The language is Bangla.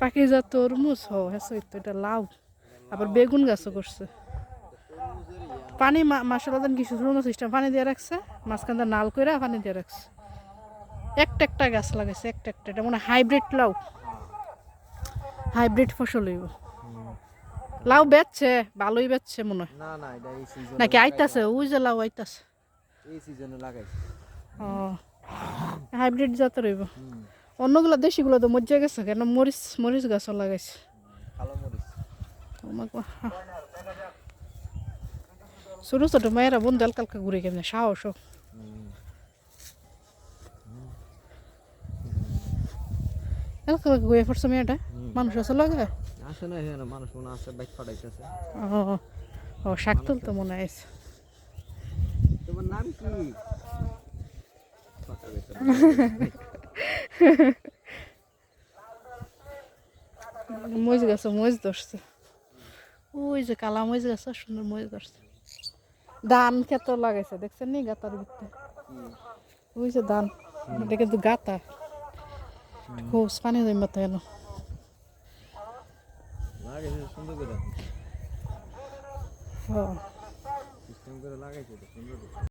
পাখিজাত তরমুজ হ্যাঁ তো এটা লাউ আবার বেগুন গাছও করছে পানি মাসালাদান কিছু সুন্দর সিস্টেম পানি দিয়ে রাখছে মাঝখানটা নাল করে পানি দিয়ে রাখছে একটা গাছ লাগাইছে একটা এটা মানে হাইব্রিড লাউ হাইব্রিড ফসল হইব লাউ বেচছে ভালোই বেচছে মনে হয় নাকি আইতাছে ওই যে লাউ আইতাছে হাইব্রিড জাতের হইব অন্যগুলো দেশিগুলো তো মজা গেছে কেন মরিচ গাছও লাগাইছে ছোট ছোট মেয়েরা বন্ধু কালকা ঘুরে কেমনে সাহস ঘুরে পড়ছে মেয়েটা মানুষ আছে লাগে ও শাক তুলতে মনে আছে তোমার নাম কি মরিচ গাছ মরিচ ধরছে ওই যে কালা মরিচ গাছ সুন্দর মরিচ ধরছে ধান ক্ষেত লাগাইছে দেখছেন নি গাতার ভিতরে ওই যে ধান এটা কিন্তু গাতা খুব পানি জমতে এলো সুন্দর করে হ্যাঁ সিস্টেম করে লাগাইছে সুন্দর